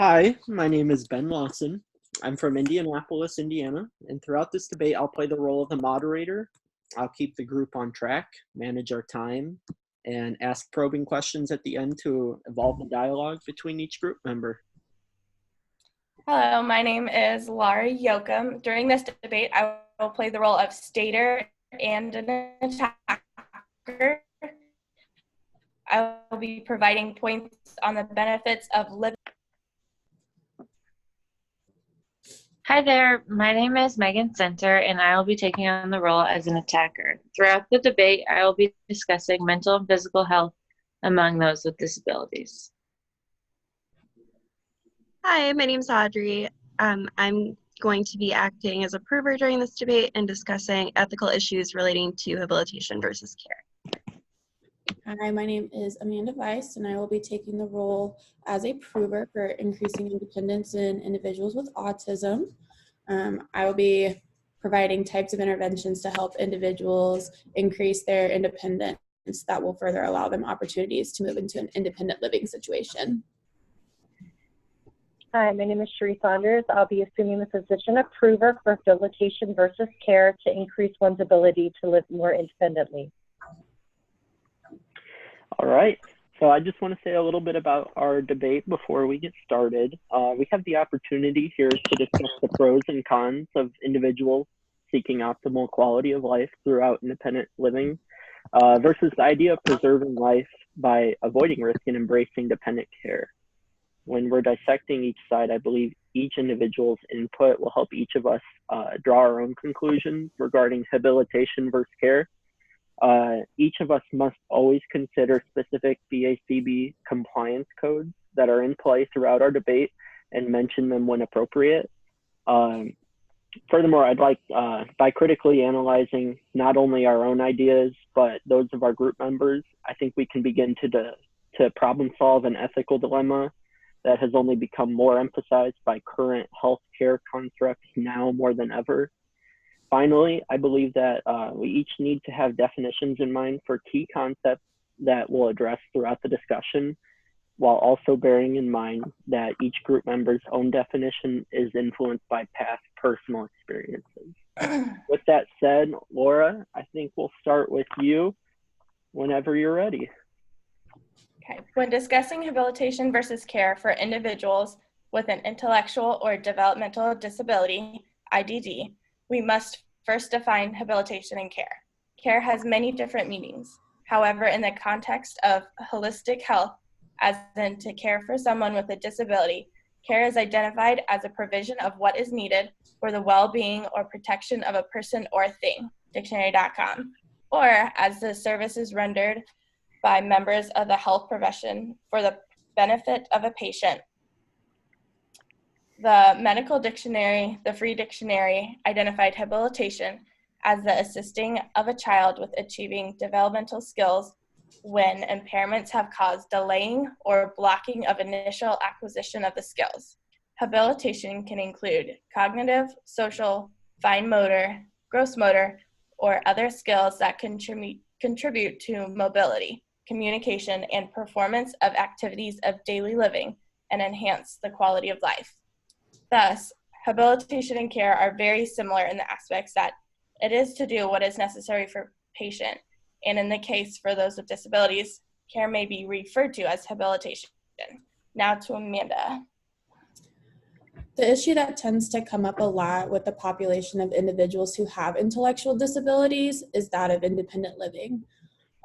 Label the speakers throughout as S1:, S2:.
S1: Hi, my name is Ben Lawson. I'm from Indianapolis, Indiana, and throughout this debate, I'll play the role of the moderator. I'll keep the group on track, manage our time, and ask probing questions at the end to evolve the dialogue between each group member.
S2: Hello, my name is Laura Yoakum. During this debate, I will play the role of stater and an attacker. I will be providing points on the benefits of living.
S3: Hi there, my name is Megan Center, and I will be taking on the role as an attacker. Throughout the debate, I will be discussing mental and physical health among those with disabilities.
S4: Hi, my name is Audrey. I'm going to be acting as a prover during this debate and discussing ethical issues relating to habilitation versus care.
S5: Hi, my name is Amanda Weiss, and I will be taking the role as a prover for increasing independence in individuals with autism. I will be providing types of interventions to help individuals increase their independence that will further allow them opportunities to move into an independent living situation.
S6: Hi, my name is Cherie Saunders. I'll be assuming the position of prover for habilitation versus care to increase one's ability to live more independently.
S1: All right, so I just want to say a little bit about our debate before we get started. We have the opportunity here to discuss the pros and cons of individuals seeking optimal quality of life throughout independent living versus the idea of preserving life by avoiding risk and embracing dependent care. When we're dissecting each side, I believe each individual's input will help each of us draw our own conclusions regarding habilitation versus care. Each of us must always consider specific BACB compliance codes that are in play throughout our debate and mention them when appropriate. Furthermore, I'd like, by critically analyzing not only our own ideas, but those of our group members, I think we can begin to problem solve an ethical dilemma that has only become more emphasized by current healthcare constructs now more than ever. Finally, I believe that we each need to have definitions in mind for key concepts that we'll address throughout the discussion, while also bearing in mind that each group member's own definition is influenced by past personal experiences. With that said, Laura, I think we'll start with you whenever you're ready.
S2: Okay. When discussing habilitation versus care for individuals with an intellectual or developmental disability, IDD, we must first define habilitation and care. Care has many different meanings. However, in the context of holistic health, as in to care for someone with a disability, care is identified as a provision of what is needed for the well-being or protection of a person or thing, dictionary.com, or as the services rendered by members of the health profession for the benefit of a patient. The medical dictionary, the free dictionary, identified habilitation as the assisting of a child with achieving developmental skills when impairments have caused delaying or blocking of initial acquisition of the skills. Habilitation can include cognitive, social, fine motor, gross motor, or other skills that contribute to mobility, communication, and performance of activities of daily living and enhance the quality of life. Thus, habilitation and care are very similar in the aspects that it is to do what is necessary for patient, and in the case for those with disabilities, care may be referred to as habilitation. Now to Amanda.
S5: The issue that tends to come up a lot with the population of individuals who have intellectual disabilities is that of independent living.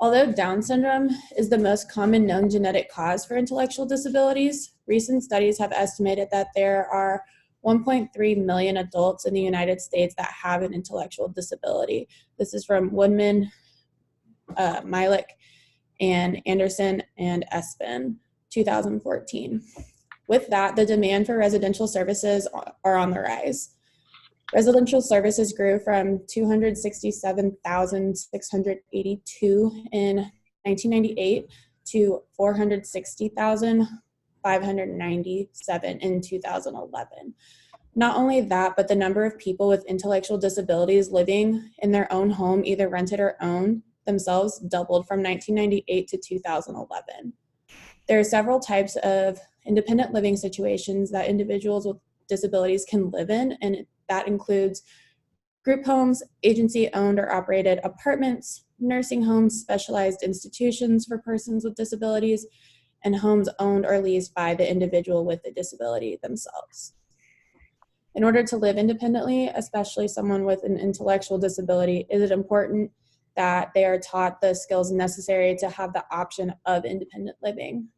S5: Although Down syndrome is the most common known genetic cause for intellectual disabilities, recent studies have estimated that there are 1.3 million adults in the United States that have an intellectual disability. This is from Woodman, Milik, and Anderson and Espen, 2014. With that, the demand for residential services are on the rise. Residential services grew from 267,682 in 1998 to 460,597 in 2011. Not only that, but the number of people with intellectual disabilities living in their own home, either rented or owned themselves, doubled from 1998 to 2011. There are several types of independent living situations that individuals with disabilities can live in, and that includes group homes, agency-owned or operated apartments, nursing homes, specialized institutions for persons with disabilities, and homes owned or leased by the individual with the disability themselves. In order to live independently, especially someone with an intellectual disability, it is important that they are taught the skills necessary to have the option of independent living.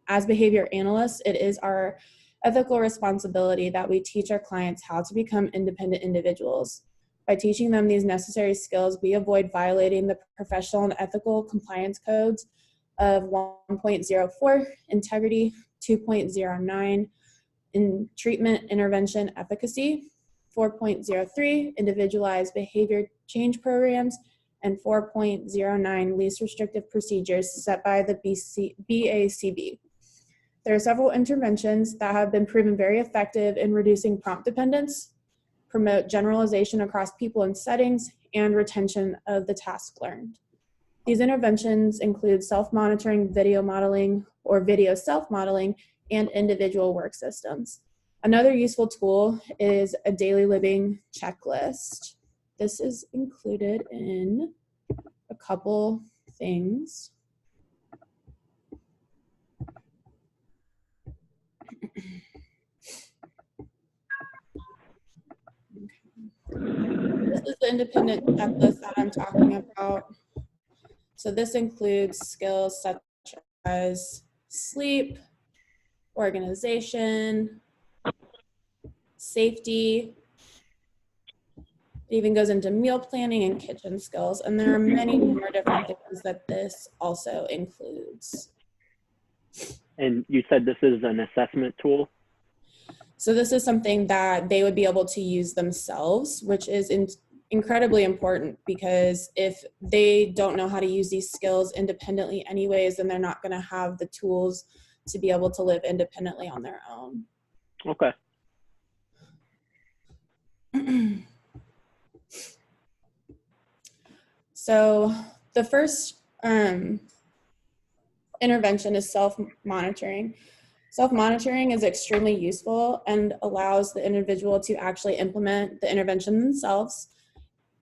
S5: As behavior analysts, it is our ethical responsibility that we teach our clients how to become independent individuals. By teaching them these necessary skills, we avoid violating the professional and ethical compliance codes of 1.04, integrity, 2.09, in treatment intervention efficacy, 4.03, individualized behavior change programs, and 4.09, least restrictive procedures set by the BACB. There are several interventions that have been proven very effective in reducing prompt dependence, promote generalization across people and settings, and retention of the task learned. These interventions include self-monitoring, video modeling, or video self-modeling, and individual work systems. Another useful tool is a daily living checklist. This is included in a couple things. This is the independent checklist that I'm talking about. So this includes skills such as sleep, organization, safety. It even goes into meal planning and kitchen skills, and there are many more different things that this also includes.
S1: And you said this is an assessment tool?
S5: So this is something that they would be able to use themselves, which is incredibly important, because if they don't know how to use these skills independently anyways, then they're not going to have the tools to be able to live independently on their own.
S1: Okay.
S5: So the first intervention is self-monitoring. Self-monitoring is extremely useful and allows the individual to actually implement the intervention themselves.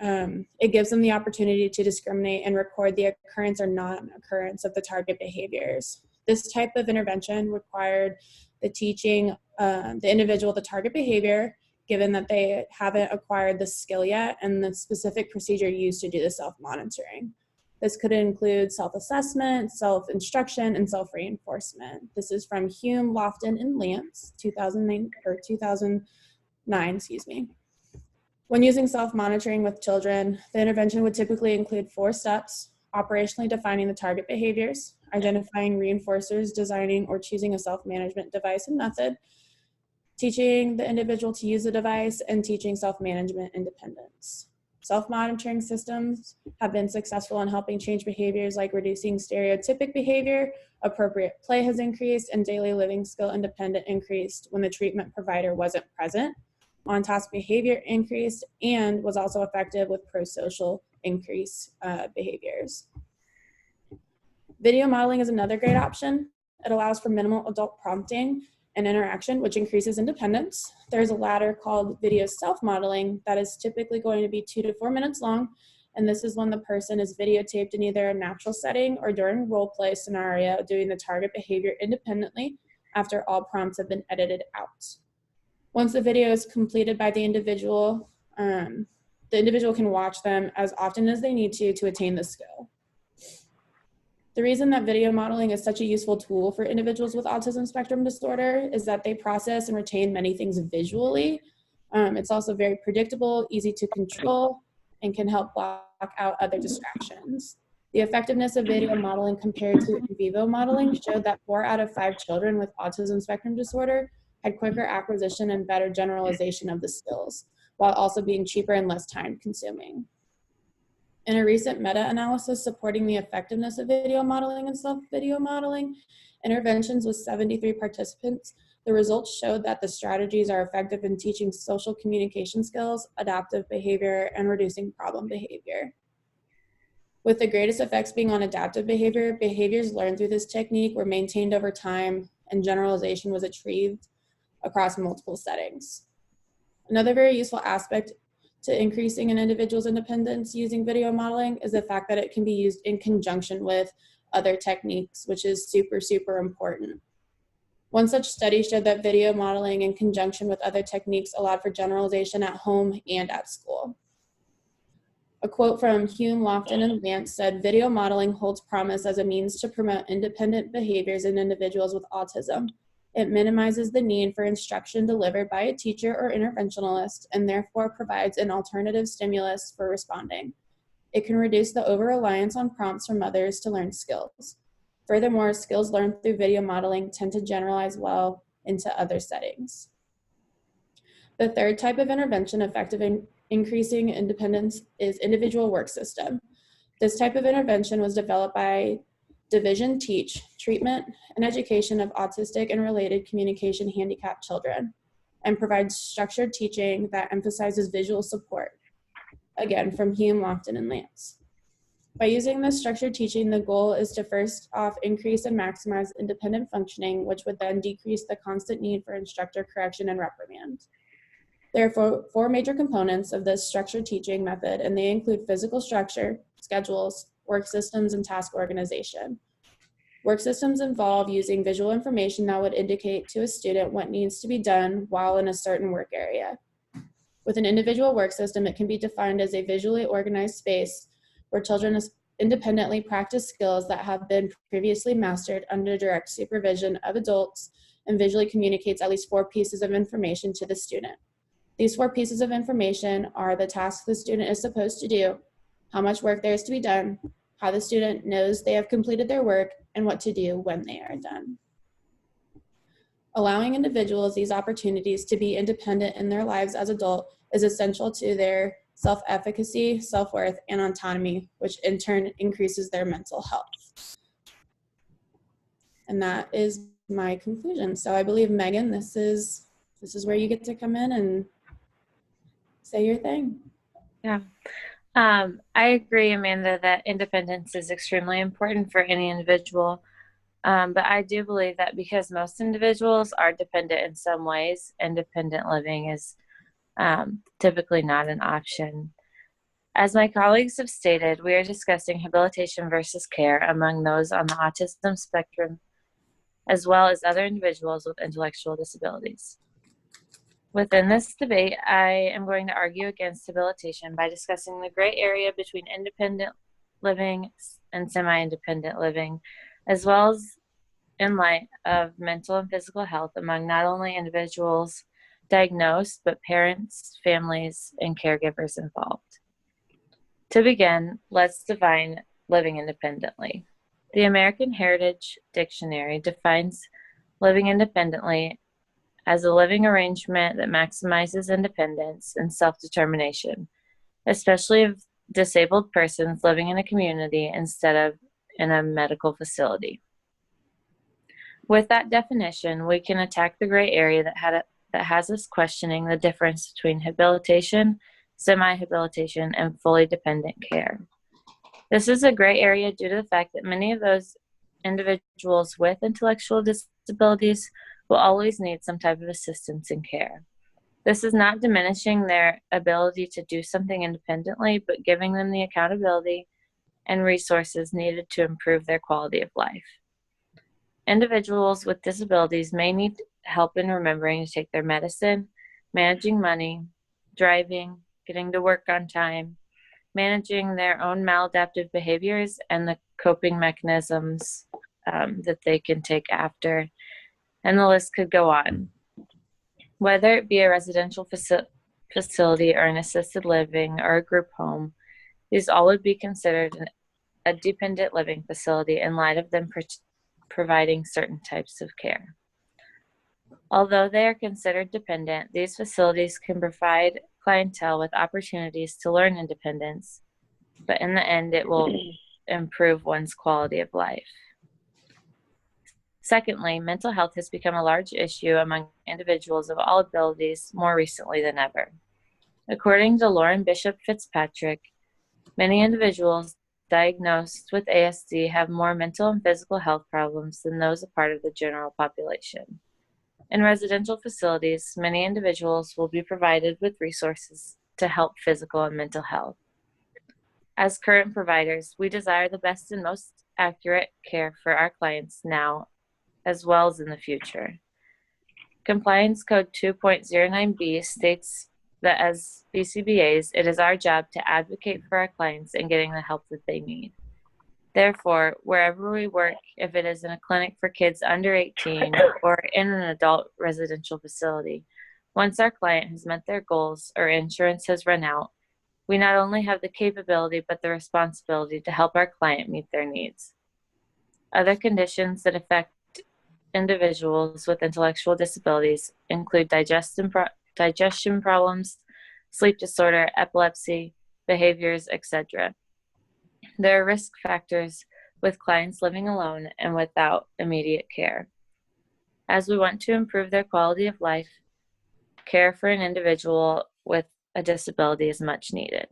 S5: It gives them the opportunity to discriminate and record the occurrence or non-occurrence of the target behaviors. This type of intervention required the teaching the individual the target behavior, given that they haven't acquired the skill yet, and the specific procedure used to do the self-monitoring. This could include self-assessment, self-instruction, and self-reinforcement. This is from Hume, Lofton, and Lance, 2009, excuse me. When using self-monitoring with children, the intervention would typically include 4 steps: operationally defining the target behaviors, identifying reinforcers, designing or choosing a self-management device and method, teaching the individual to use the device, and teaching self-management independence. Self-monitoring systems have been successful in helping change behaviors like reducing stereotypic behavior, appropriate play has increased, and daily living skill independent increased when the treatment provider wasn't present. On-task behavior increased and was also effective with pro-social increase behaviors. Video modeling is another great option. It allows for minimal adult prompting and interaction, which increases independence. There's a ladder called video self-modeling that is typically going to be 2 to 4 minutes long, and this is when the person is videotaped in either a natural setting or during a role play scenario doing the target behavior independently after all prompts have been edited out. Once the video is completed by the individual can watch them as often as they need to attain the skill. The reason that video modeling is such a useful tool for individuals with autism spectrum disorder is that they process and retain many things visually. It's also very predictable, easy to control, and can help block out other distractions. The effectiveness of video modeling compared to in vivo modeling showed that 4 out of 5 children with autism spectrum disorder had quicker acquisition and better generalization of the skills, while also being cheaper and less time consuming. In a recent meta-analysis supporting the effectiveness of video modeling and self-video modeling interventions with 73 participants, the results showed that the strategies are effective in teaching social communication skills, adaptive behavior, and reducing problem behavior. With the greatest effects being on adaptive behavior, behaviors learned through this technique were maintained over time and generalization was achieved across multiple settings. Another very useful aspect to increasing an individual's independence using video modeling is the fact that it can be used in conjunction with other techniques, which is super, super important. One such study showed that video modeling in conjunction with other techniques allowed for generalization at home and at school. A quote from Hume, Lofton, and Lance said, "Video modeling holds promise as a means to promote independent behaviors in individuals with autism. It minimizes the need for instruction delivered by a teacher or interventionalist and therefore provides an alternative stimulus for responding. It can reduce the over-reliance on prompts from others to learn skills. Furthermore, skills learned through video modeling tend to generalize well into other settings." The third type of intervention effective in increasing independence is individual work system. This type of intervention was developed by Division Teach, Treatment and Education of Autistic and Related Communication Handicapped Children, and provides structured teaching that emphasizes visual support. Again, from Hume, Lofton, and Lance. By using this structured teaching, the goal is to first off increase and maximize independent functioning, which would then decrease the constant need for instructor correction and reprimand. There are four major components of this structured teaching method, and they include physical structure, schedules, work systems, and task organization. Work systems involve using visual information that would indicate to a student what needs to be done while in a certain work area. With an individual work system, it can be defined as a visually organized space where children independently practice skills that have been previously mastered under direct supervision of adults and visually communicates at least 4 pieces of information to the student. These 4 pieces of information are the tasks the student is supposed to do, how much work there is to be done, how the student knows they have completed their work, and what to do when they are done. Allowing individuals these opportunities to be independent in their lives as adults is essential to their self-efficacy, self-worth, and autonomy, which in turn increases their mental health. And that is my conclusion. So I believe, Megan, this is where you get to come in and say your thing.
S3: Yeah. I agree, Amanda, that independence is extremely important for any individual. But I do believe that because most individuals are dependent in some ways, independent living is typically not an option. As my colleagues have stated, we are discussing habilitation versus care among those on the autism spectrum, as well as other individuals with intellectual disabilities. Within this debate, I am going to argue against habilitation by discussing the gray area between independent living and semi-independent living, as well as in light of mental and physical health among not only individuals diagnosed, but parents, families, and caregivers involved. To begin, let's define living independently. The American Heritage Dictionary defines living independently as a living arrangement that maximizes independence and self-determination, especially of disabled persons living in a community instead of in a medical facility. With that definition, we can attack the gray area that has us questioning the difference between habilitation, semi-habilitation, and fully dependent care. This is a gray area due to the fact that many of those individuals with intellectual disabilities will always need some type of assistance and care. This is not diminishing their ability to do something independently, but giving them the accountability and resources needed to improve their quality of life. Individuals with disabilities may need help in remembering to take their medicine, managing money, driving, getting to work on time, managing their own maladaptive behaviors, and the coping mechanisms that they can take after. And the list could go on. Whether it be a residential facility or an assisted living or a group home, these all would be considered a dependent living facility in light of them providing certain types of care. Although they are considered dependent, these facilities can provide clientele with opportunities to learn independence, but in the end, it will improve one's quality of life. Secondly, mental health has become a large issue among individuals of all abilities more recently than ever. According to Lauren Bishop Fitzpatrick, many individuals diagnosed with ASD have more mental and physical health problems than those a part of the general population. In residential facilities, many individuals will be provided with resources to help physical and mental health. As current providers, we desire the best and most accurate care for our clients now as well as in the future. Compliance Code 2.09b states that as BCBAs, it is our job to advocate for our clients in getting the help that they need. Therefore, wherever we work, if it is in a clinic for kids under 18 or in an adult residential facility, once our client has met their goals or insurance has run out, we not only have the capability but the responsibility to help our client meet their needs. Other conditions that affect individuals with intellectual disabilities include digestion problems, sleep disorder, epilepsy, behaviors, etc. There are risk factors with clients living alone and without immediate care. As we want to improve their quality of life, care for an individual with a disability is much needed.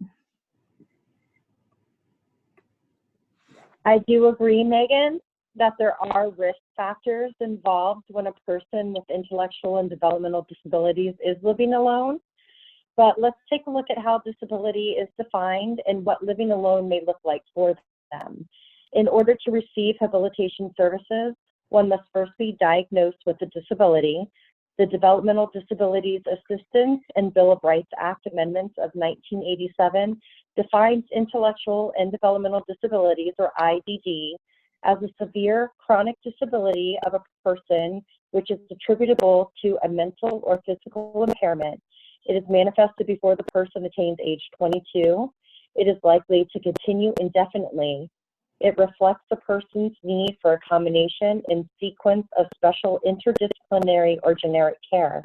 S6: I do agree, Megan, that there are risk factors involved when a person with intellectual and developmental disabilities is living alone. But let's take a look at how disability is defined and what living alone may look like for them. In order to receive habilitation services, one must first be diagnosed with a disability. The Developmental Disabilities Assistance and Bill of Rights Act amendments of 1987 defines intellectual and developmental disabilities, or IDD, as a severe chronic disability of a person which is attributable to a mental or physical impairment. It is manifested before the person attains age 22. It is likely to continue indefinitely. It reflects the person's need for a combination and sequence of special interdisciplinary or generic care.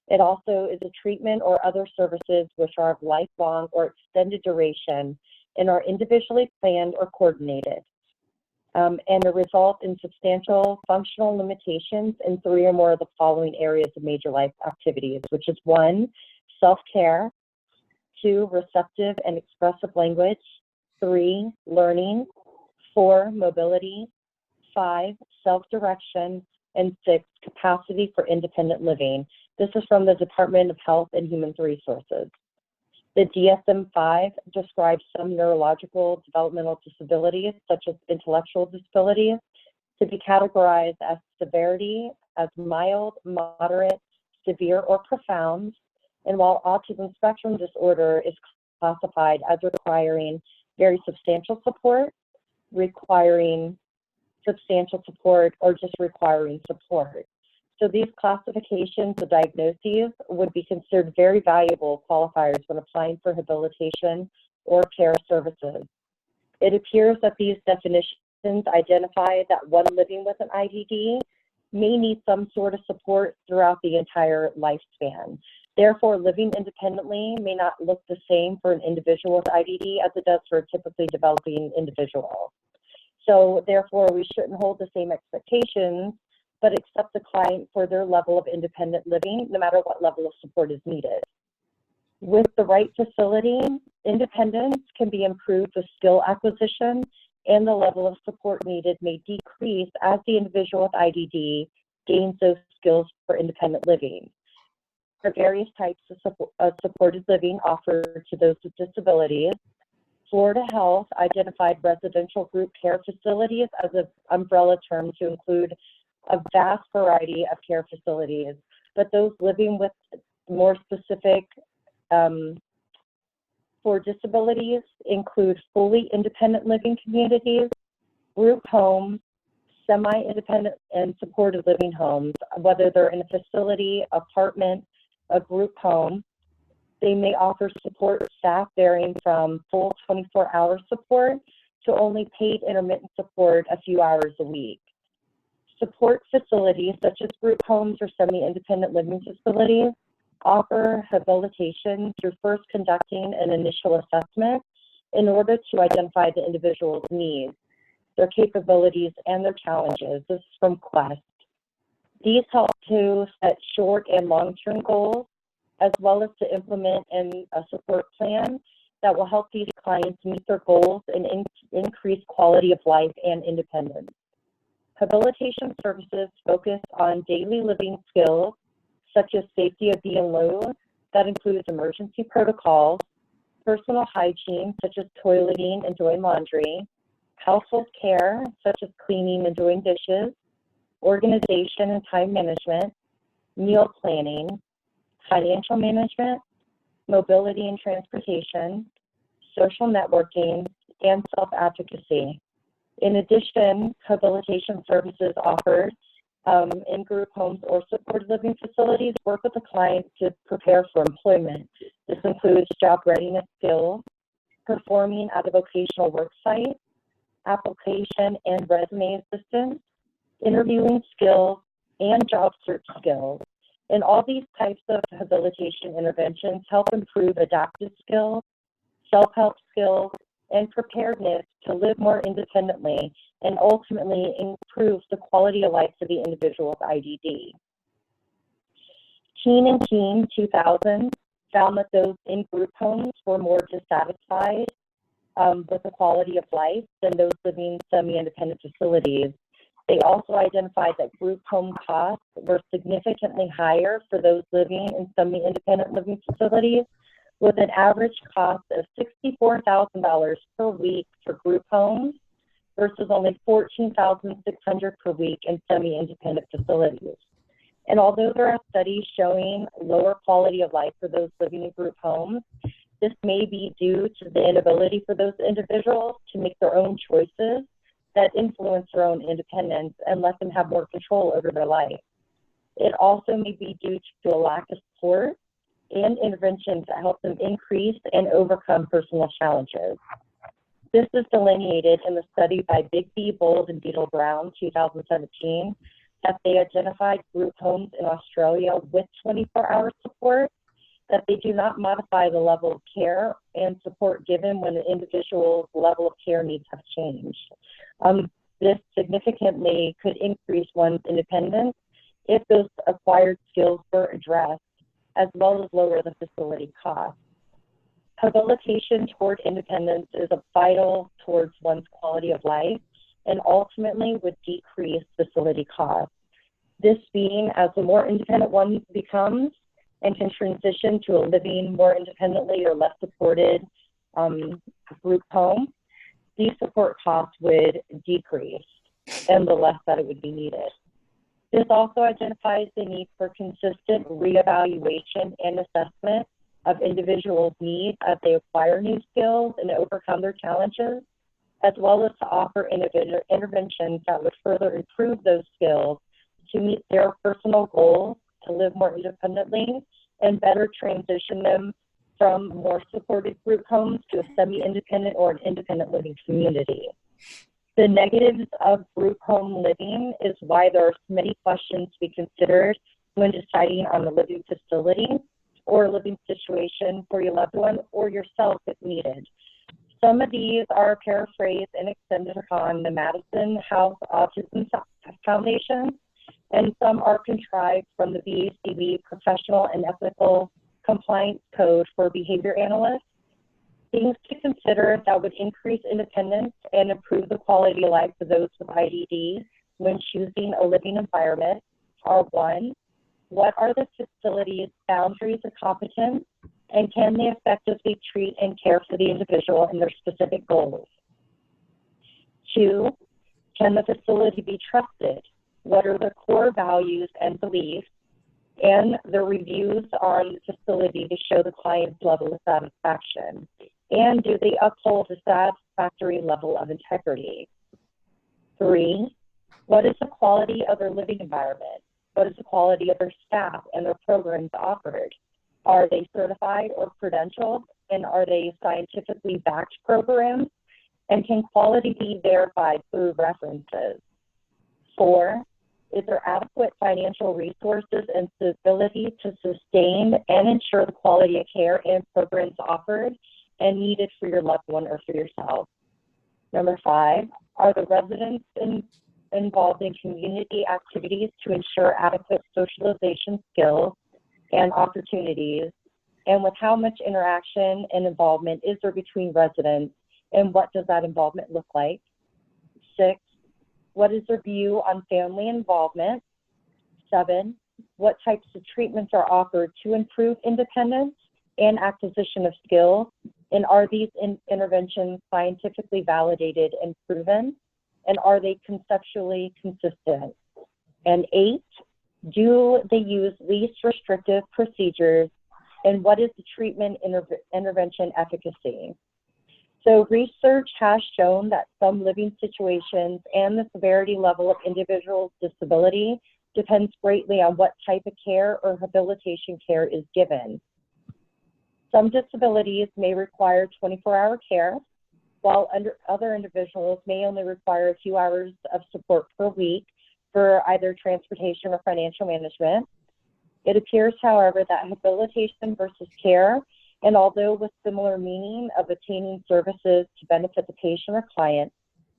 S6: It also is a treatment or other services which are of lifelong or extended duration and are individually planned or coordinated. And the result in substantial functional limitations in 3 or more of the following areas of major life activities, which is 1, self-care, 2, receptive and expressive language, 3, learning, 4, mobility, 5, self-direction, and 6, capacity for independent living. This is from the Department of Health and Human Resources. The DSM-5 describes some neurological developmental disabilities, such as intellectual disabilities, to be categorized as severity, as mild, moderate, severe, or profound. And while autism spectrum disorder is classified as requiring very substantial support, requiring substantial support, or just requiring support. So these classifications of diagnoses would be considered very valuable qualifiers when applying for habilitation or care services. It appears that these definitions identify that one living with an IDD may need some sort of support throughout the entire lifespan. Therefore, living independently may not look the same for an individual with IDD as it does for a typically developing individual. So therefore, we shouldn't hold the same expectations, but accept the client for their level of independent living, no matter what level of support is needed. With the right facility, independence can be improved with skill acquisition, and the level of support needed may decrease as the individual with IDD gains those skills for independent living. There are various types of supported living offered to those with disabilities. Florida Health identified residential group care facilities as an umbrella term to include a vast variety of care facilities, but those living with more specific for disabilities include fully independent living communities, group homes, semi-independent and supported living homes, whether they're in a facility, apartment, a group home. They may offer support staff varying from full 24-hour support to only paid intermittent support a few hours a week. Support facilities such as group homes or semi-independent living facilities offer habilitation through first conducting an initial assessment in order to identify the individual's needs, their capabilities, and their challenges. This is from Quest. These help to set short and long-term goals, as well as to implement a support plan that will help these clients meet their goals and increase quality of life and independence. Habilitation services focus on daily living skills such as safety of being alone, that includes emergency protocols, personal hygiene such as toileting and doing laundry, household care such as cleaning and doing dishes, organization and time management, meal planning, financial management, mobility and transportation, social networking, and self-advocacy. In addition, habilitation services offered in group homes or supported living facilities work with the client to prepare for employment. This includes job readiness skills, performing at a vocational work site, application and resume assistance, interviewing skills, and job search skills. And all these types of habilitation interventions help improve adaptive skills, self-help skills, and preparedness to live more independently and ultimately improve the quality of life for the individual with IDD. Keen and Keen 2000 found that those in group homes were more dissatisfied with the quality of life than those living in semi-independent facilities. They also identified that group home costs were significantly higher for those living in semi-independent living facilities, with an average cost of $64,000 per week for group homes versus only $14,600 per week in semi-independent facilities. And although there are studies showing lower quality of life for those living in group homes, this may be due to the inability for those individuals to make their own choices that influence their own independence and let them have more control over their life. It also may be due to a lack of support and interventions that help them increase and overcome personal challenges. This is delineated in the study by Bigby, Bold, and Beetle Brown, 2017, that they identified group homes in Australia with 24-hour support, that they do not modify the level of care and support given when the individual's level of care needs have changed. This significantly could increase one's independence if those acquired skills were addressed, as well as lower the facility costs. Habilitation toward independence is vital towards one's quality of life and ultimately would decrease facility costs. This being, as the more independent one becomes and can transition to a living more independently or less supported group home, these support costs would decrease and the less that it would be needed. This also identifies the need for consistent reevaluation and assessment of individuals' needs as they acquire new skills and overcome their challenges, as well as to offer interventions that would further improve those skills to meet their personal goals to live more independently and better transition them from more supported group homes to a semi-independent or an independent living community. The negatives of group home living is why there are many questions to be considered when deciding on a living facility or a living situation for your loved one or yourself if needed. Some of these are paraphrased and extended upon the Madison House Autism Foundation, and some are contrived from the BACB Professional and Ethical Compliance Code for Behavior Analysts. Things to consider that would increase independence and improve the quality of life for those with IDD when choosing a living environment are: one, what are the facility's boundaries of competence, and can they effectively treat and care for the individual and their specific goals? Two, can the facility be trusted? What are the core values and beliefs and the reviews on the facility to show the client's level of satisfaction? And do they uphold a satisfactory level of integrity? Three, what is the quality of their living environment? What is the quality of their staff and their programs offered? Are they certified or credentialed? And are they scientifically backed programs? And can quality be verified through references? Four, is there adequate financial resources and stability to sustain and ensure the quality of care and programs offered and needed for your loved one or for yourself? Number five, are the residents involved in community activities to ensure adequate socialization skills and opportunities? And with how much interaction and involvement is there between residents, and what does that involvement look like? 6, what is their view on family involvement? 7, what types of treatments are offered to improve independence and acquisition of skills? And are these interventions scientifically validated and proven? And are they conceptually consistent? And 8, do they use least restrictive procedures? And what is the treatment intervention efficacy? So research has shown that some living situations and the severity level of individuals' disability depends greatly on what type of care or rehabilitation care is given. Some disabilities may require 24-hour care, while other individuals may only require a few hours of support per week for either transportation or financial management. It appears, however, that habilitation versus care, and although with similar meaning of attaining services to benefit the patient or client,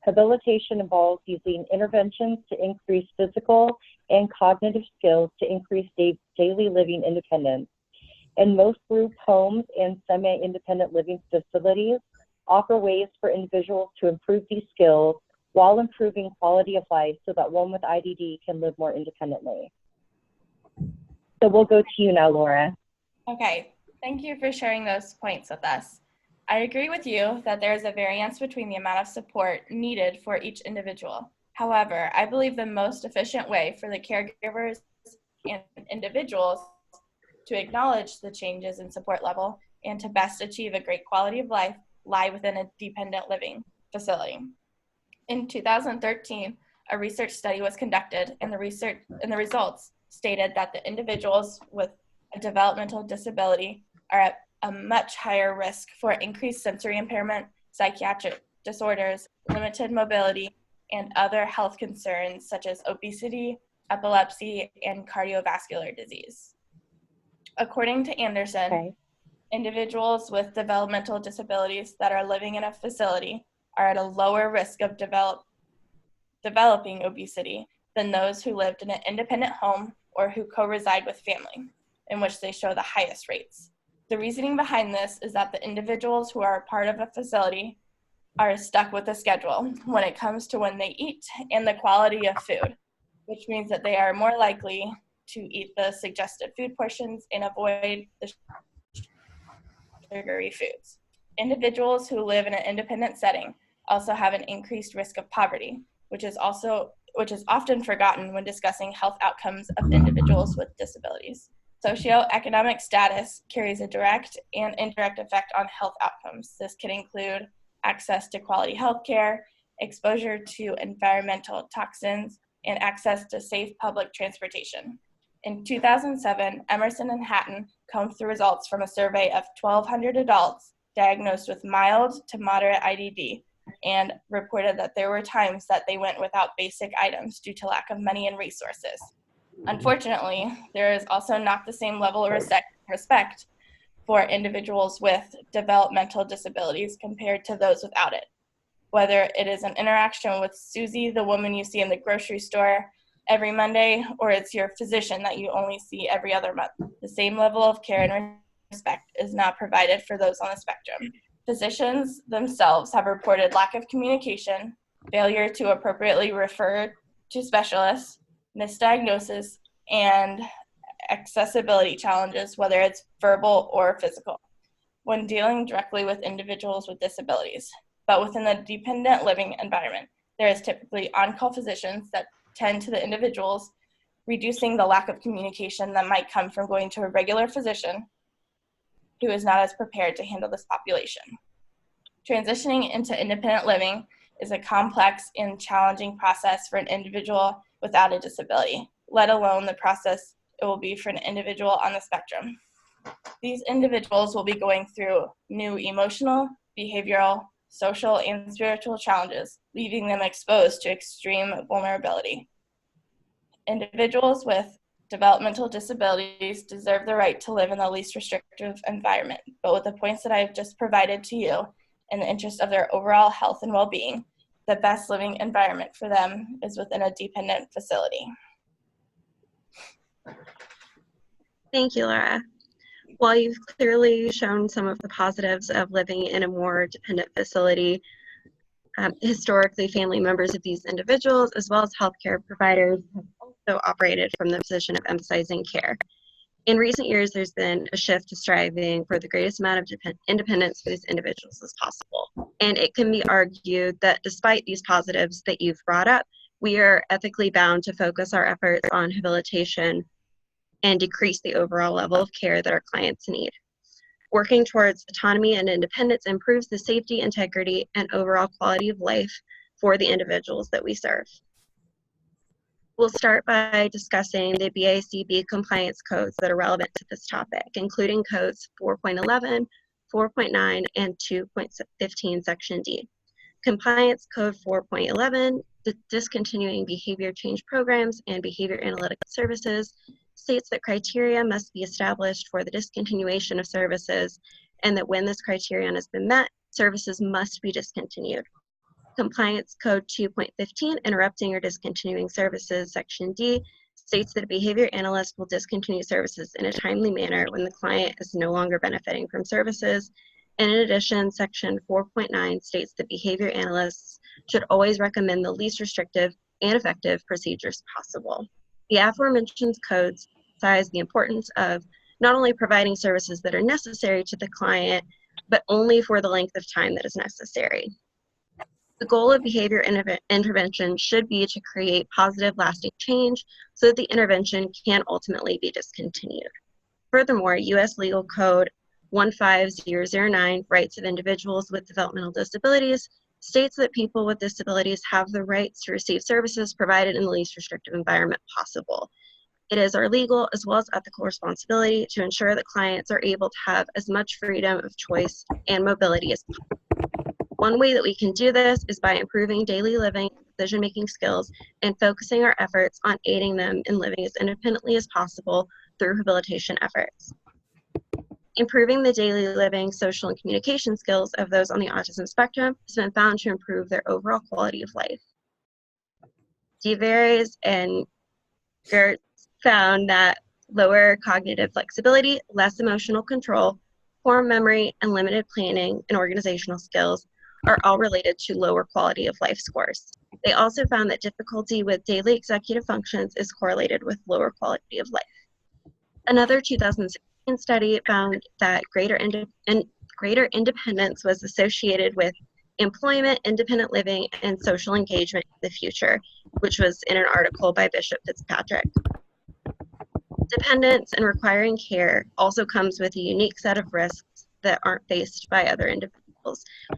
S6: habilitation involves using interventions to increase physical and cognitive skills to increase daily living independence. And most group homes and semi-independent living facilities offer ways for individuals to improve these skills while improving quality of life so that one with IDD can live more independently. So we'll go to you now, Laura.
S2: Okay, thank you for sharing those points with us. I agree with you that there is a variance between the amount of support needed for each individual. However, I believe the most efficient way for the caregivers and individuals to acknowledge the changes in support level and to best achieve a great quality of life lie within a dependent living facility. In 2013, a research study was conducted, and the results stated that the individuals with a developmental disability are at a much higher risk for increased sensory impairment, psychiatric disorders, limited mobility, and other health concerns such as obesity, epilepsy, and cardiovascular disease. According to Anderson, individuals with developmental disabilities that are living in a facility are at a lower risk of developing obesity than those who lived in an independent home or who co-reside with family, in which they show the highest rates. The reasoning behind this is that the individuals who are a part of a facility are stuck with a schedule when it comes to when they eat and the quality of food, which means that they are more likely to eat the suggested food portions and avoid the sugary foods. Individuals who live in an independent setting also have an increased risk of poverty, which is often forgotten when discussing health outcomes of individuals with disabilities. Socioeconomic status carries a direct and indirect effect on health outcomes. This can include access to quality health care, exposure to environmental toxins, and access to safe public transportation. In 2007, Emerson and Hatton combed through results from a survey of 1,200 adults diagnosed with mild to moderate IDD and reported that there were times that they went without basic items due to lack of money and resources. Unfortunately, there is also not the same level of respect for individuals with developmental disabilities compared to those without it. Whether it is an interaction with Susie, the woman you see in the grocery store every Monday, or it's your physician that you only see every other month, the same level of care and respect is not provided for those on the spectrum. Physicians themselves have reported lack of communication, failure to appropriately refer to specialists, misdiagnosis, and accessibility challenges, whether it's verbal or physical, when dealing directly with individuals with disabilities. But within the dependent living environment, there is typically on-call physicians that tend to the individuals, reducing the lack of communication that might come from going to a regular physician who is not as prepared to handle this population. Transitioning into independent living is a complex and challenging process for an individual without a disability, let alone the process it will be for an individual on the spectrum. These individuals will be going through new emotional, behavioral, social, and spiritual challenges, leaving them exposed to extreme vulnerability. Individuals with developmental disabilities deserve the right to live in the least restrictive environment, but with the points that I've just provided to you, in the interest of their overall health and well-being, the best living environment for them is within a dependent facility.
S4: Thank you, Laura. While you've clearly shown some of the positives of living in a more dependent facility, historically, family members of these individuals, as well as healthcare providers, have also operated from the position of emphasizing care. In recent years, there's been a shift to striving for the greatest amount of independence for these individuals as possible. And it can be argued that despite these positives that you've brought up, we are ethically bound to focus our efforts on habilitation and decrease the overall level of care that our clients need. Working towards autonomy and independence improves the safety, integrity, and overall quality of life for the individuals that we serve. We'll start by discussing the BACB compliance codes that are relevant to this topic, including codes 4.11, 4.9, and 2.15 Section D. Compliance Code 4.11, the discontinuing behavior change programs and behavior analytical services, states that criteria must be established for the discontinuation of services, and that when this criterion has been met, services must be discontinued. Compliance Code 2.15, interrupting or discontinuing services, Section D, states that a behavior analyst will discontinue services in a timely manner when the client is no longer benefiting from services. And in addition, Section 4.9 states that behavior analysts should always recommend the least restrictive and effective procedures possible. The aforementioned codes emphasize the importance of not only providing services that are necessary to the client, but only for the length of time that is necessary. The goal of behavior intervention should be to create positive, lasting change so that the intervention can ultimately be discontinued. Furthermore, U.S. Legal Code 15009, Rights of Individuals with Developmental Disabilities, states that people with disabilities have the rights to receive services provided in the least restrictive environment possible. It is our legal as well as ethical responsibility to ensure that clients are able to have as much freedom of choice and mobility as possible. One way that we can do this is by improving daily living, decision-making skills, and focusing our efforts on aiding them in living as independently as possible through rehabilitation efforts. Improving the daily living, social, and communication skills of those on the autism spectrum has been found to improve their overall quality of life. DeVaries and Gertz found that lower cognitive flexibility, less emotional control, poor memory, and limited planning and organizational skills are all related to lower quality of life scores. They also found that difficulty with daily executive functions is correlated with lower quality of life. Another 2016 study found that greater independence was associated with employment, independent living, and social engagement in the future, which was in an article by Bishop Fitzpatrick. Dependence and requiring care also comes with a unique set of risks that aren't faced by other individuals.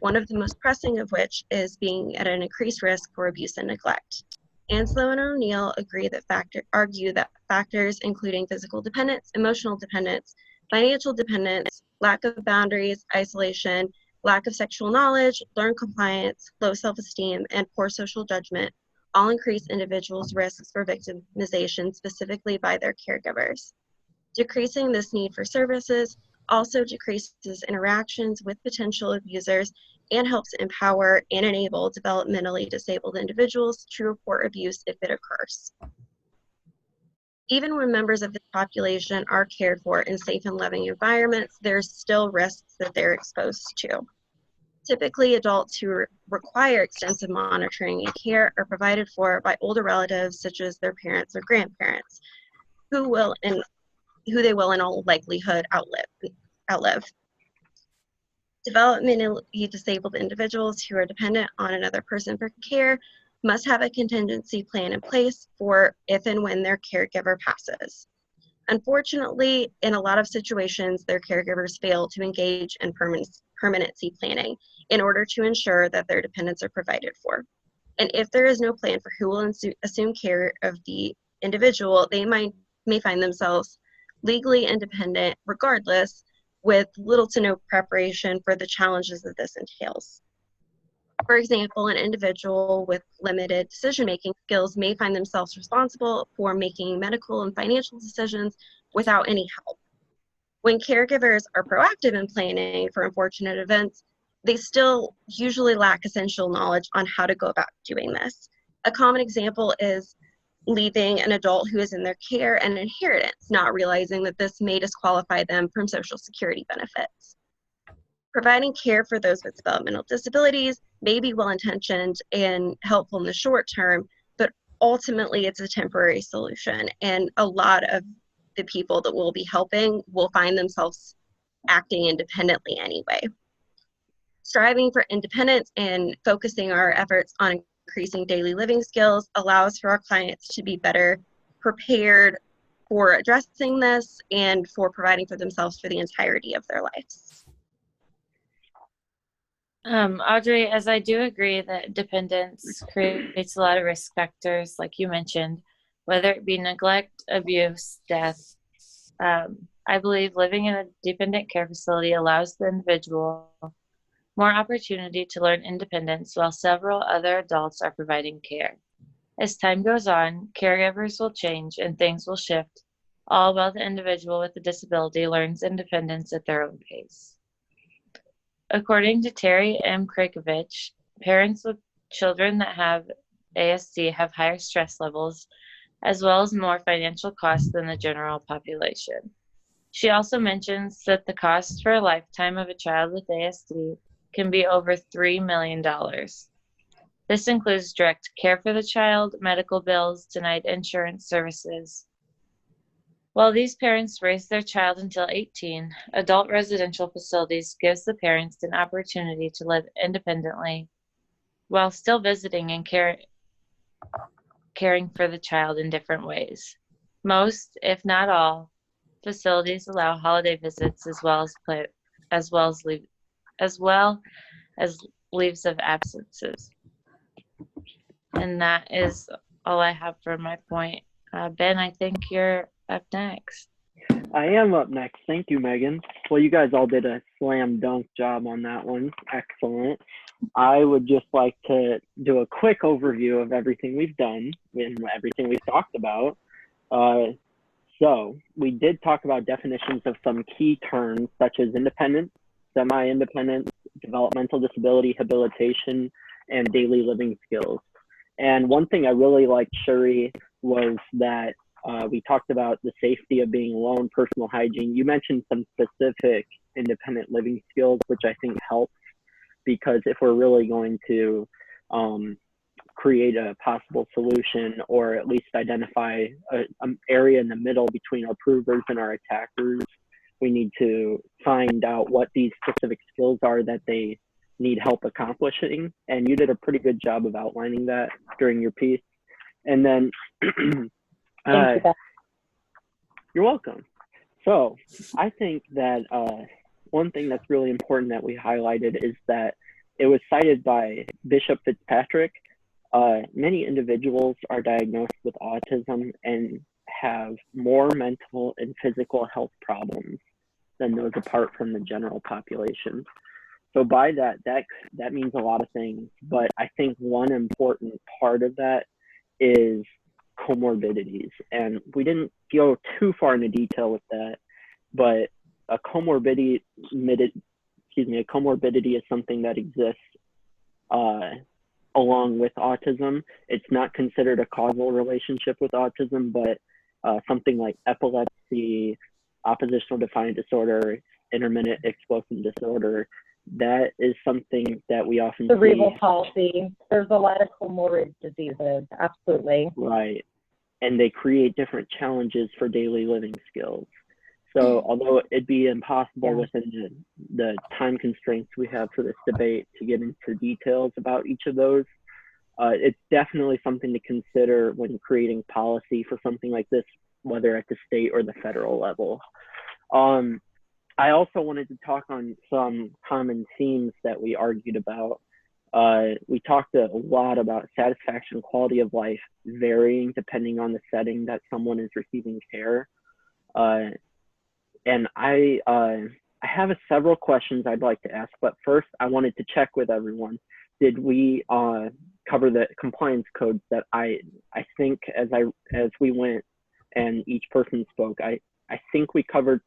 S4: One of the most pressing of which is being at an increased risk for abuse and neglect. Anslow and O'Neill argue that factors including physical dependence, emotional dependence, financial dependence, lack of boundaries, isolation, lack of sexual knowledge, learned compliance, low self-esteem, and poor social judgment all increase individuals' risks for victimization, specifically by their caregivers. Decreasing this need for services also decreases interactions with potential abusers and helps empower and enable developmentally disabled individuals to report abuse if it occurs. Even when members of the population are cared for in safe and loving environments, there's still risks that they're exposed to. Typically, adults who require extensive monitoring and care are provided for by older relatives, such as their parents or grandparents, who they will in all likelihood outlive. Developmentally disabled individuals who are dependent on another person for care must have a contingency plan in place for if and when their caregiver passes. Unfortunately, in a lot of situations, their caregivers fail to engage in permanency planning in order to ensure that their dependents are provided for. And if there is no plan for who will assume care of the individual, they may find themselves legally independent regardless, with little to no preparation for the challenges that this entails. For example, an individual with limited decision-making skills may find themselves responsible for making medical and financial decisions without any help. When caregivers are proactive in planning for unfortunate events, they still usually lack essential knowledge on how to go about doing this. A common example is leaving an adult who is in their care an inheritance, not realizing that this may disqualify them from Social Security benefits. Providing care for those with developmental disabilities may be well-intentioned and helpful in the short term, but ultimately it's a temporary solution. And a lot of the people that we'll be helping will find themselves acting independently anyway. Striving for independence and focusing our efforts on increasing daily living skills allows for our clients to be better prepared for addressing this and for providing for themselves for the entirety of their lives.
S3: Audrey, as I do agree that dependence creates a lot of risk factors, like you mentioned, whether it be neglect, abuse, death. I believe living in a dependent care facility allows the individual more opportunity to learn independence while several other adults are providing care. As time goes on, caregivers will change and things will shift, all while the individual with a disability learns independence at their own pace. According to Terry M. Krakovich, parents with children that have ASD have higher stress levels, as well as more financial costs than the general population. She also mentions that the cost for a lifetime of a child with ASD can be over $3 million. This includes direct care for the child, medical bills, denied insurance services. While these parents raise their child until 18, adult residential facilities gives the parents an opportunity to live independently while still visiting and caring for the child in different ways. Most, if not all, facilities allow holiday visits as well as leaves of absences. And that is all I have for my point. Ben, I think you're up next.
S1: I am up next. Thank you, Megan. Well, you guys all did a slam dunk job on that one. Excellent. I would just like to do a quick overview of everything we've done and everything we've talked about. So we did talk about definitions of some key terms such as independence, semi-independence, developmental disability, habilitation, and daily living skills. And one thing I really liked, Shuri, was that we talked about the safety of being alone, personal hygiene. You mentioned some specific independent living skills, which I think helps, because if we're really going to create a possible solution, or at least identify an area in the middle between our provers and our attackers, we need to find out what these specific skills are that they need help accomplishing. And you did a pretty good job of outlining that during your piece. And then you're welcome. So I think that one thing that's really important that we highlighted is that it was cited by Bishop Fitzpatrick. Many individuals are diagnosed with autism and have more mental and physical health problems than those apart from the general population. So by that means a lot of things, but I think one important part of that is comorbidities. And we didn't go too far into detail with that, but a comorbidity is something that exists along with autism. It's not considered a causal relationship with autism, but something like epilepsy, oppositional defiant disorder, intermittent explosive disorder, that is something that we often
S6: cerebral
S1: see.
S6: palsy. There's a lot of comorbid diseases, absolutely.
S1: Right. And they create different challenges for daily living skills. So although it'd be impossible within the time constraints we have for this debate to get into details about each of those, it's definitely something to consider when creating policy for something like this, whether at the state or the federal level. I also wanted to talk on some common themes that we argued about. We talked a lot about satisfaction, quality of life varying depending on the setting that someone is receiving care. And I have several questions I'd like to ask, but first I wanted to check with everyone. Did we cover the compliance codes that I think as we went and each person spoke, I think we covered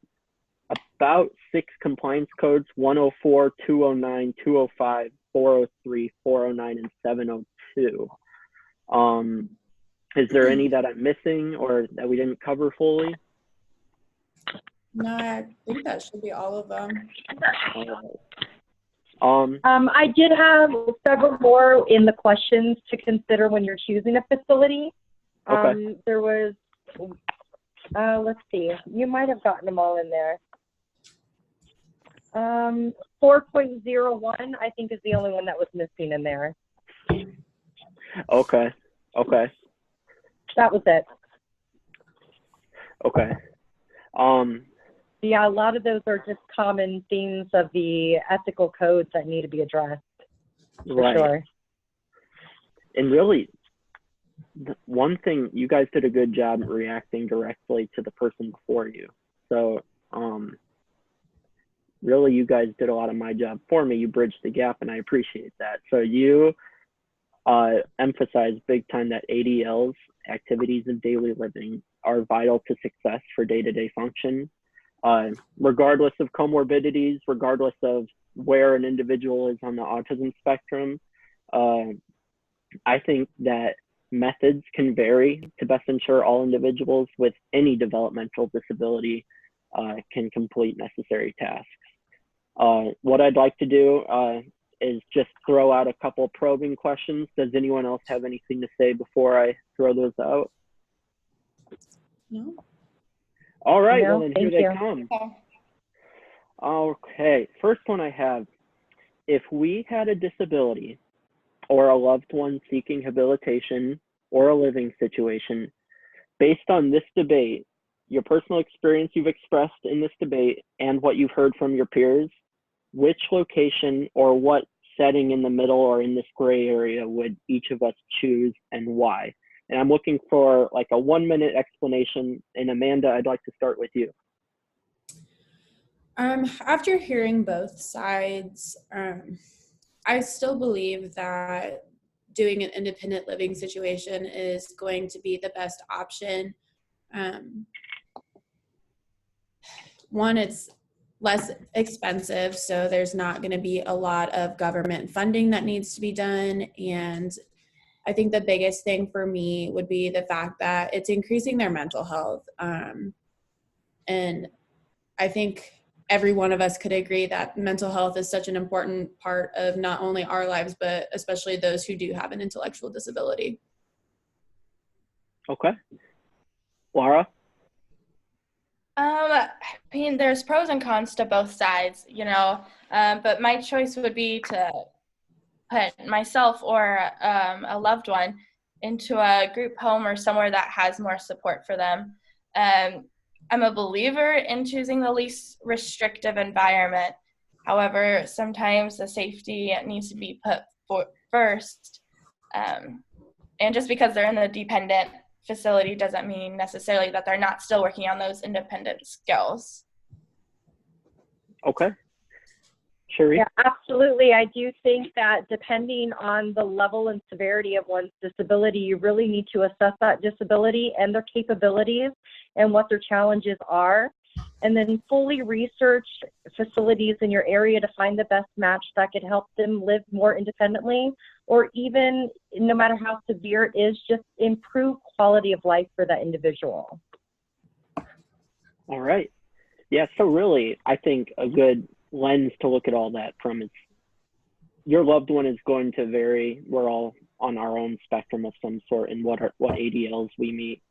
S1: about 6 compliance codes: 104, 209, 205, 403, 409, and 702. Is there any that I'm missing or that we didn't cover fully?
S5: No, I think that should be all of them.
S1: All right.
S6: I did have several more in the questions to consider when you're choosing a facility.
S1: Okay.
S6: There was, let's see, you might have gotten them all in there. 4.01, I think, is the only one that was missing in there.
S1: Okay. Okay.
S6: That was it.
S1: Okay.
S6: Yeah, a lot of those are just common themes of the ethical codes that need to be addressed. For
S1: Right.
S6: sure.
S1: And really, one thing, you guys did a good job reacting directly to the person before you. So, really, you guys did a lot of my job for me. You bridged the gap, and I appreciate that. So you emphasize big time that ADLs, activities of daily living, are vital to success for day-to-day function. Regardless of comorbidities, regardless of where an individual is on the autism spectrum, I think that methods can vary to best ensure all individuals with any developmental disability can complete necessary tasks. What I'd like to do is just throw out a couple probing questions. Does anyone else have anything to say before I throw those out?
S5: No?
S1: All right,
S6: No,
S1: well then here
S6: thank
S1: they
S6: you.
S1: come. Okay, first one I have. If we had a disability or a loved one seeking habilitation or a living situation, based on this debate, your personal experience you've expressed in this debate and what you've heard from your peers, which location or what setting in the middle or in this gray area would each of us choose and why? And I'm looking for like a 1-minute explanation. And Amanda, I'd like to start with you.
S5: After hearing both sides, I still believe that doing an independent living situation is going to be the best option. One, it's less expensive, so there's not going to be a lot of government funding that needs to be done. And I think the biggest thing for me would be the fact that it's increasing their mental health. And I think every one of us could agree that mental health is such an important part of not only our lives, but especially those who do have an intellectual disability.
S1: Okay. Laura?
S2: I mean, there's pros and cons to both sides, but my choice would be to put myself or a loved one into a group home or somewhere that has more support for them. I'm a believer in choosing the least restrictive environment. However, sometimes the safety needs to be put first. And just because they're in the dependent facility doesn't mean necessarily that they're not still working on those independent skills.
S1: Okay. Sherry?
S6: Yeah, absolutely. I do think that depending on the level and severity of one's disability, you really need to assess that disability and their capabilities and what their challenges are, and then fully research facilities in your area to find the best match that could help them live more independently, or even, no matter how severe it is, just improve quality of life for that individual.
S1: All right. Yeah, so really, I think a good lens to look at all that from is your loved one is going to vary. We're all on our own spectrum of some sort, and what ADLs we meet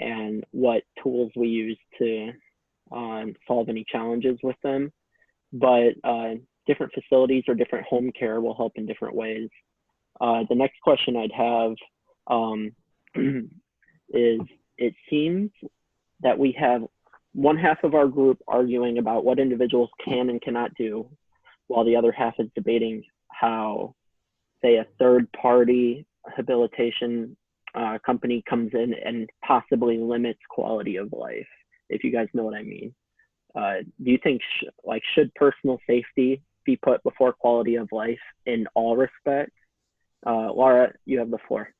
S1: and what tools we use to solve any challenges with them. But different facilities or different home care will help in different ways. The next question I'd have is, it seems that we have one half of our group arguing about what individuals can and cannot do, while the other half is debating how, say, a third-party habilitation company comes in and possibly limits quality of life, if you guys know what I mean. Do you think, should personal safety be put before quality of life in all respects? Laura, you have the floor.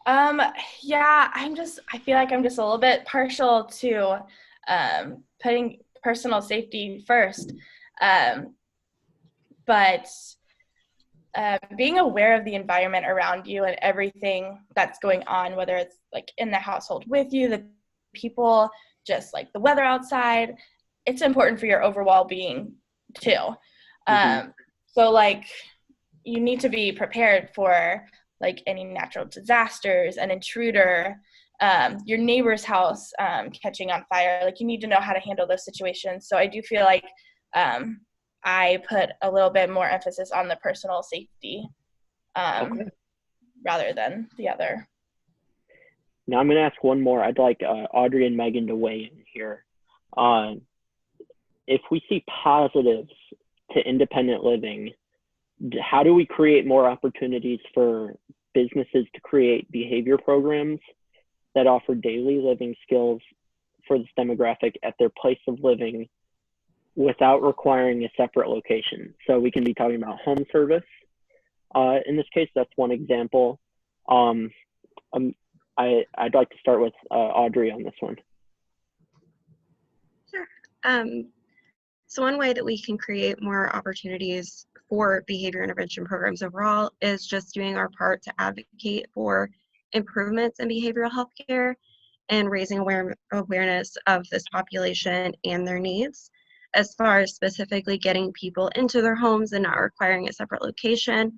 S2: Yeah, I feel like I'm just a little bit partial to putting personal safety first. But being aware of the environment around you and everything that's going on, whether it's like in the household with you, the people, just like the weather outside, it's important for your overall being too. So like you need to be prepared for like any natural disasters, an intruder, your neighbor's house catching on fire. Like you need to know how to handle those situations. So I do feel like I put a little bit more emphasis on the personal safety rather than the other.
S1: Now I'm going to ask one more. I'd like Audrey and Megan to weigh in here. If we see positives to independent living, how do we create more opportunities for businesses to create behavior programs that offer daily living skills for this demographic at their place of living without requiring a separate location? So we can be talking about home service. In this case, that's one example. I'd like to start with Audrey on this one.
S4: Sure. So one way that we can create more opportunities for behavior intervention programs overall is just doing our part to advocate for improvements in behavioral health care and raising awareness of this population and their needs. As far as specifically getting people into their homes and not requiring a separate location,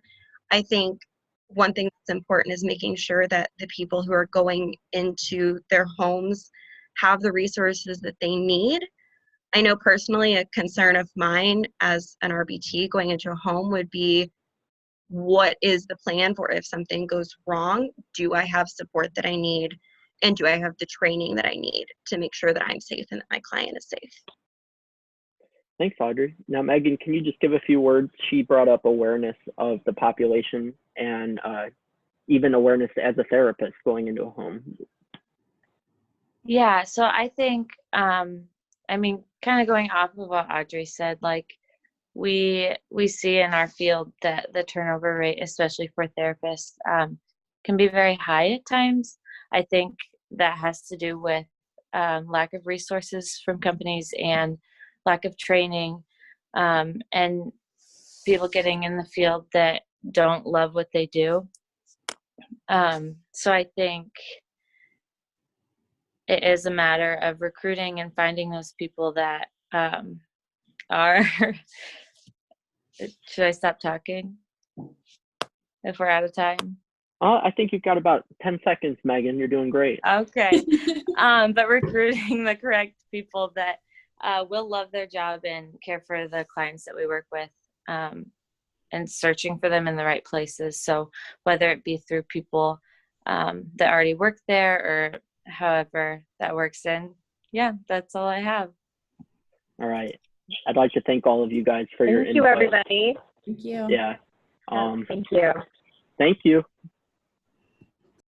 S4: I think one thing that's important is making sure that the people who are going into their homes have the resources that they need. I know personally a concern of mine as an RBT going into a home would be, what is the plan for if something goes wrong? Do I have support that I need? And do I have the training that I need to make sure that I'm safe and that my client is safe?
S1: Thanks, Audrey. Now, Megan, can you just give a few words? She brought up awareness of the population and even awareness as a therapist going into a home.
S3: Yeah, so I think, kind of going off of what Audrey said, like we see in our field that the turnover rate, especially for therapists, can be very high at times. I think that has to do with lack of resources from companies and lack of training, and people getting in the field that don't love what they do. So I think it is a matter of recruiting and finding those people that are should I stop talking if we're out of time?
S1: I think you've got about 10 seconds, Megan. You're doing great.
S3: Okay. But recruiting the correct people that will love their job and care for the clients that we work with, and searching for them in the right places. So whether it be through people that already work there or however that works in, yeah, that's all I have.
S1: All right. I'd like to thank all of you guys for your input.
S6: Thank you, everybody.
S5: Thank you.
S1: Yeah.
S6: Thank you.
S1: Thank you.